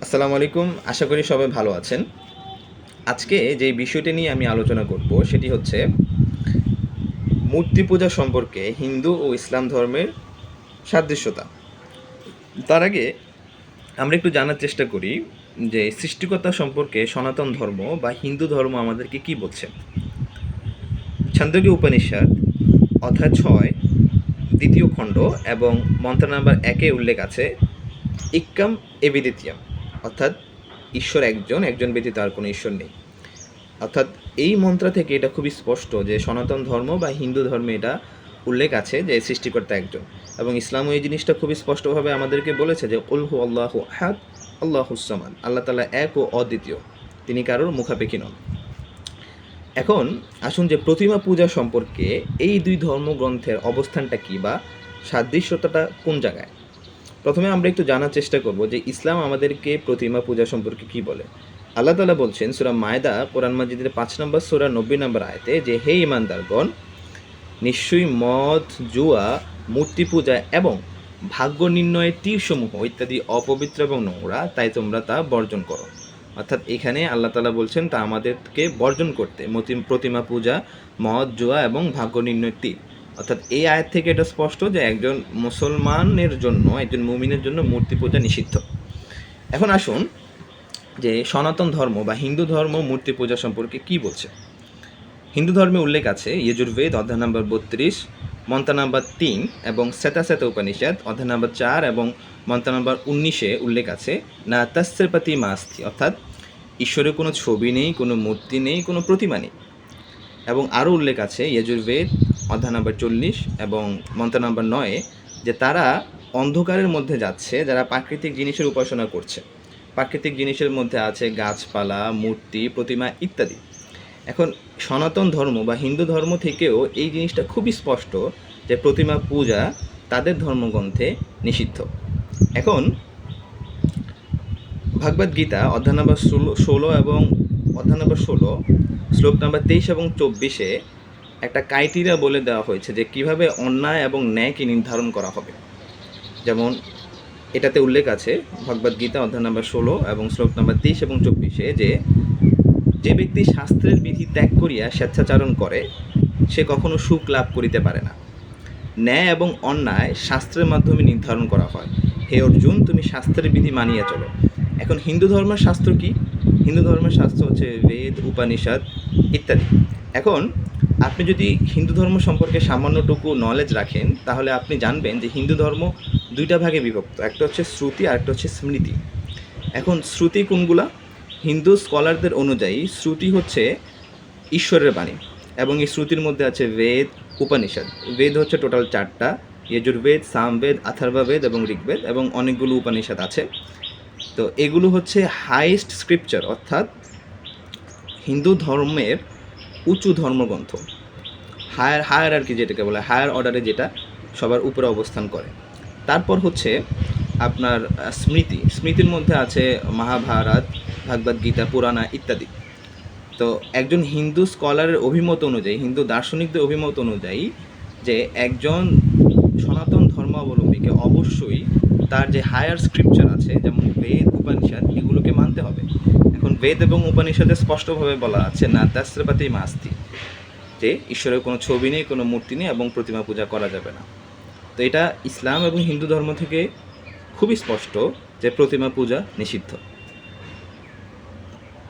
আসসালামু আলাইকুম। আশা করি সবাই ভালো আছেন। আজকে যে বিষয়টি নিয়ে আমি আলোচনা করব সেটি হচ্ছে মূর্তি পূজা সম্পর্কে হিন্দু ও ইসলাম ধর্মের সাদৃশ্যতা। তার আগে আমরা একটু জানার চেষ্টা করি যে সৃষ্টিকর্তা সম্পর্কে সনাতন ধর্ম বা হিন্দু ধর্ম আমাদেরকে কি বলছে। ছান্দোক্য উপনিষদ অধ্যায় 6 দ্বিতীয় খণ্ড এবং মন্ত্র নাম্বার 1-এ উল্লেখ আছে ইক্কাম এবিদিতিয়াম, অর্থাৎ ঈশ্বর একজন ব্যতীত আর কোনো ঈশ্বর নেই। অর্থাৎ এই মন্ত্র থেকে এটা খুবই স্পষ্ট যে সনাতন ধর্ম বা হিন্দু ধর্মে এটা উল্লেখ আছে যে সৃষ্টিকর্তা একজন, এবং ইসলামও এই জিনিসটা খুবই স্পষ্টভাবে আমাদেরকে বলেছে যে কুল হু আল্লাহু আহাদ আল্লাহুস সামাদ, আল্লাহ তাআলা এক ও অদ্বিতীয়, তিনি কারোর মুখাপেক্ষী নন। এখন আসুন যে প্রতিমা পূজা সম্পর্কে এই দুই ধর্মগ্রন্থের অবস্থানটা কী বা সাদৃশ্যতাটা কোন জায়গায়। প্রথমে আমরা একটু জানার চেষ্টা করব যে ইসলাম আমাদেরকে প্রতিমা পূজা সম্পর্কে কি বলে। আল্লাহ তাআলা বলছেন সূরা মায়দা কোরআন মাজিদের 5 নম্বর সূরা 90 নম্বর আয়াতে যে হে ঈমানদারগণ, নিশ্চয়ই মদ, জুয়া, মূর্তি পূজা এবং ভাগ্য নির্ণয়ের তীরসমূহ ইত্যাদি অপবিত্র এবং নোংরা, তাই তোমরা তা বর্জন করো। অর্থাৎ এখানে আল্লাহ তাআলা বলছেন তা আমাদেরকে বর্জন করতে, প্রতিমা পূজা, মদ, জুয়া এবং ভাগ্য নির্ণয়ের তীর। অর্থাৎ এই আয়াত থেকে এটা স্পষ্ট যে একজন মুসলমানের জন্য, একজন মুমিনের জন্য মূর্তি পূজা নিষিদ্ধ। এখন আসুন যে সনাতন ধর্ম বা হিন্দু ধর্ম মূর্তি পূজা সম্পর্কে কি বলছে। হিন্দু ধর্মে উল্লেখ আছে যজুর্বেদ অধ্যায় নম্বর 32 মন্ত্র নাম্বার 3 এবং শ্বেতাশ্বেত উপনিষদ অধ্যায় নম্বর 4 এবং মন্ত্র নম্বর 19-এ উল্লেখ আছে না তস্যের প্রতি মাস্তি, অর্থাৎ ঈশ্বরের কোনো ছবি নেই, কোনো মূর্তি নেই, কোনো প্রতিমা নেই। এবং আরও উল্লেখ আছে যজুর্বেদ অধ্যায় নম্বর 40 এবং মন্ত্র নম্বর 9 যে তারা অন্ধকারের মধ্যে যাচ্ছে যারা প্রাকৃতিক জিনিসের উপাসনা করছে। প্রাকৃতিক জিনিসের মধ্যে আছে গাছপালা, মূর্তি, প্রতিমা ইত্যাদি। এখন সনাতন ধর্ম বা হিন্দু ধর্ম থেকেও এই জিনিসটা খুবই স্পষ্ট যে প্রতিমা পূজা তাদের ধর্মগ্রন্থে নিষিদ্ধ। এখন ভগবদ গীতা অধ্যায় নম্বর 16 এবং অধ্যায় নম্বর 16 শ্লোক নম্বর 23 এবং 24-এ একটা ক্রাইটেরিয়া বলে দেওয়া হয়েছে যে কিভাবে অন্যায় এবং ন্যায়কে নির্ধারণ করা হবে। যেমন এটাতে উল্লেখ আছে ভগবদ গীতা অধ্যায় নম্বর 16 এবং শ্লোক নম্বর 23 এবং 24-এ যে ব্যক্তি শাস্ত্রের বিধি ত্যাগ করিয়া স্বেচ্ছাচারণ করে সে কখনো সুখ লাভ করিতে পারে না। ন্যায় এবং অন্যায় শাস্ত্রের মাধ্যমে নির্ধারণ করা হয়। হে অর্জুন, তুমি শাস্ত্রের বিধি মানিয়া চলো। এখন হিন্দু ধর্মের শাস্ত্র কি? হিন্দু ধর্মের শাস্ত্র হচ্ছে বেদ, উপনিষদ ইত্যাদি। এখন আপনি যদি হিন্দু ধর্ম সম্পর্কে সামান্যটুকু নলেজ রাখেন তাহলে আপনি জানবেন যে হিন্দু ধর্ম দুইটা ভাগে বিভক্ত, একটা হচ্ছে শ্রুতি আর একটা হচ্ছে স্মৃতি। এখন শ্রুতি কোনগুলা? হিন্দু স্কলারদের অনুযায়ী শ্রুতি হচ্ছে ঈশ্বরের বাণী, এবং এই শ্রুতির মধ্যে আছে বেদ, উপনিষদ। বেদ হচ্ছে টোটাল 4টা, যজুর্বেদ, সামবেদ, অথর্ববেদ এবং ঋগ্বেদ, এবং অনেকগুলো উপনিষদ আছে। তো এগুলো হচ্ছে হাইয়েস্ট স্ক্রিপচার, অর্থাৎ হিন্দু ধর্মের উঁচু ধর্মগ্রন্থ, হায়ার আর কি, যেটাকে বলে হায়ার অর্ডারে, যেটা সবার উপরে অবস্থান করে। তারপর হচ্ছে আপনার স্মৃতির মধ্যে আছে মহাভারত, ভগবদ গীতা, পুরাণা ইত্যাদি। তো একজন হিন্দু স্কলারের অভিমত অনুযায়ী, হিন্দু দার্শনিকদের অভিমত অনুযায়ী যে একজন সনাতন ধর্মাবলম্বীকে অবশ্যই তার যে হায়ার স্ক্রিপচার আছে যেমন বেদ, উপনিষদ, এগুলোকে মানতে হবে। এখন বেদ এবং উপনিষদে স্পষ্টভাবে বলা আছে না তস্যপাতি মাস্তি, যে ঈশ্বরের কোনো ছবি নেই, কোনো মূর্তি নেই এবং প্রতিমা পূজা করা যাবে না। তো এটা ইসলাম এবং হিন্দু ধর্ম থেকে খুবই স্পষ্ট যে প্রতিমা পূজা নিষিদ্ধ।